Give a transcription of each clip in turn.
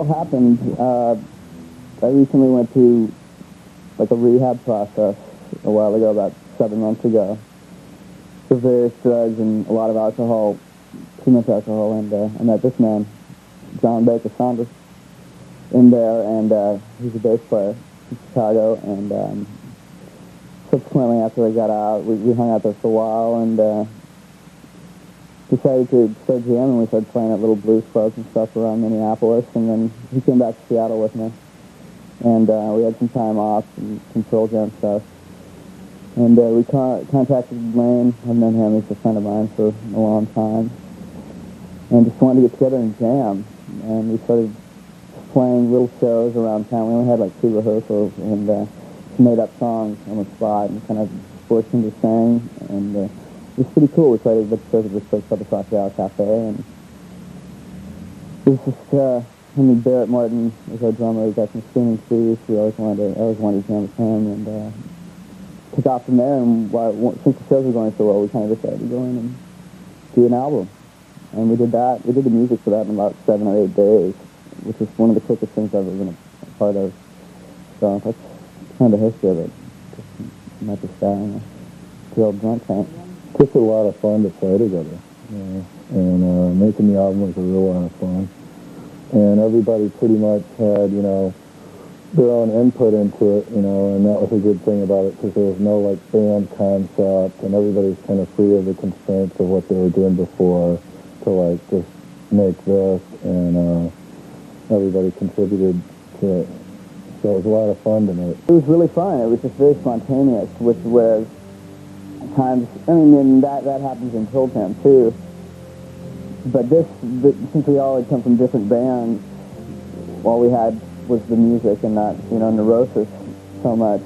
all happened, I recently went through like a rehab process a while ago, about 7 months ago, for various drugs and a lot of alcohol, too much alcohol, and I met this man, John Baker Saunders, in there, and he's a bass player in Chicago, and subsequently after I got out, we hung out there for a while, and decided to start jamming. We started playing at little blues clubs and stuff around Minneapolis, and then he came back to Seattle with me, and we had some time off and some Pearl Jam stuff, and we contacted Lane. I've known him, he's a friend of mine for a long time, and just wanted to get together and jam, and we started playing little shows around town. We only had like 2 rehearsals, and made up songs on the spot and kind of forced him to sing, and it was pretty cool. We played a bunch of shows at this place called the Crocodile Cafe, and it was just Barrett Martin was our drummer. He got some screaming trees. I always wanted to jam with him, and took off from there. And since the shows were going so well, we kind of decided to go in and do an album, and we did that. We did the music for that in about 7 or 8 days, which was one of the quickest things I've ever been a part of. So that's kind of the history of it. Just met this guy in a good old drunk tank. Just a lot of fun to play together, you know, and making the album was a real lot of fun. And everybody pretty much had, you know, their own input into it, you know, and that was a good thing about it, because there was no, like, band concept, and everybody was kind of free of the constraints of what they were doing before to, like, just make this, and everybody contributed to it. So it was a lot of fun to make. It was really fun. It was just very spontaneous, which was times, I mean, and that happens in Pearl Jam too. But since we all had come from different bands, all we had was the music and not, you know, neurosis so much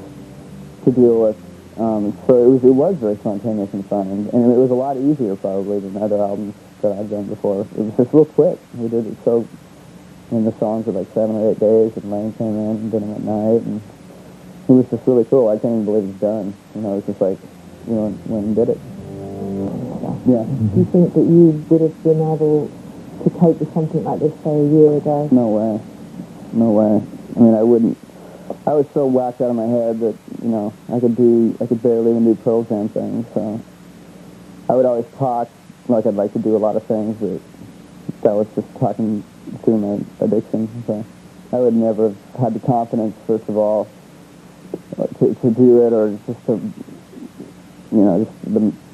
to deal with. So it was very spontaneous and fun, and it was a lot easier probably than other albums that I've done before. It was just real quick. We did it so. And the songs were like 7 or 8 days, and Lane came in and did them at night, and it was just really cool. I can't even believe it's done. You know, it was just like, you know, went and did it. Yeah. Do you think that you would have been able to cope with something like this, say, a year ago? No way. No way. I mean, I wouldn't. I was so whacked out of my head that, you know, I could barely even do Pearl Jam things, so I would always talk like I'd like to do a lot of things, but that was just talking through my addiction. So I would never have had the confidence, first of all, to do it, or just to, you know,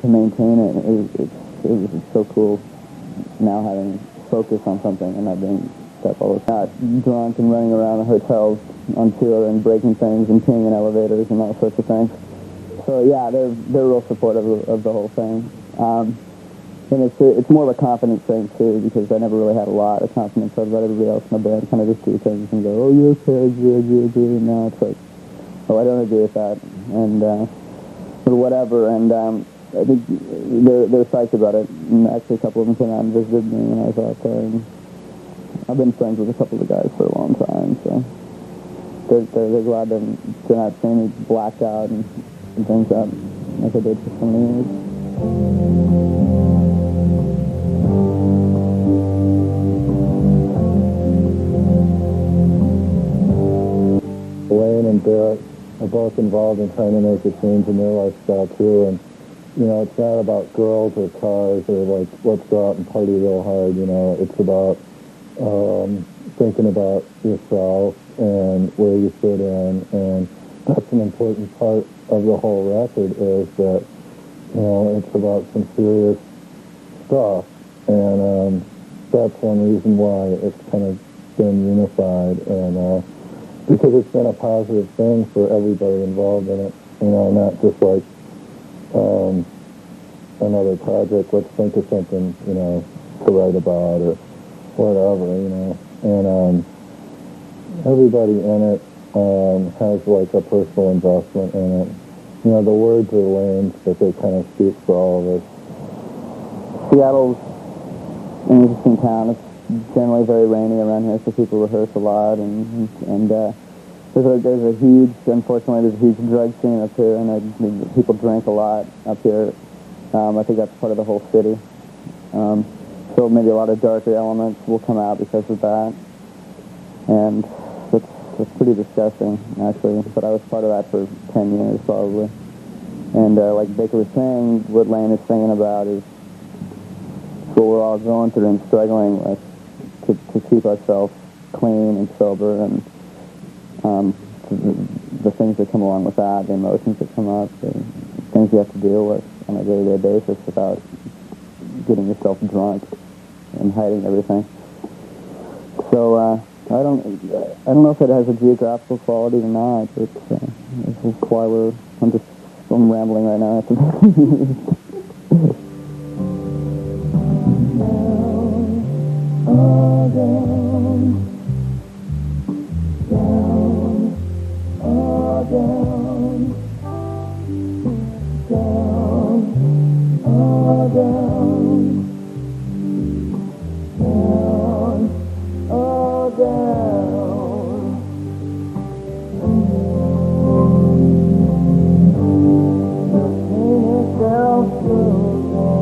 to maintain it. It was so cool now having focus on something and not being stuck all the time. Drunk and running around the hotels on tour and breaking things and peeing in elevators and all sorts of things. So yeah, they're real supportive of the whole thing. And it's more of a confidence thing, too, because I never really had a lot of confidence. I'd let everybody else in the band kind of just do things and go, oh, you're okay, and now it's like, oh, I don't agree with that, and or whatever, and I think they're psyched about it, and actually a couple of them came out and visited me when I was out there, and I've been friends with a couple of the guys for a long time, so they're glad they're not seeing me blacked out and things up like I did for so many years. Lane and Barrett are both involved in trying to make a change in their lifestyle too, and you know, it's not about girls or cars or like let's go out and party real hard. You know, it's about thinking about yourself and where you fit in, and that's an important part of the whole record, is that, you know, it's about some serious stuff, and that's one reason why it's kind of been unified, and because it's been a positive thing for everybody involved in it, you know, not just like another project, let's think of something, you know, to write about or whatever, you know, and everybody in it has like a personal investment in it. You know, the words are Lane's, but they kind of speak for all of us. Seattle's an interesting town. It's generally very rainy around here, so people rehearse a lot, and there's a huge, unfortunately, there's a huge drug scene up here, and people drink a lot up here. I think that's part of the whole city. So maybe a lot of darker elements will come out because of that. And it's pretty disgusting, actually. But I was part of that for 10 years, probably. And like Baker was saying, what Lane is singing about is what we're all going through and struggling with to keep ourselves clean and sober, and the things that come along with that, the emotions that come up, the things you have to deal with on a day-to-day basis without getting yourself drunk and hiding everything. So I don't know if it has a geographical quality or not. But this is why I'm rambling right now. Yourself through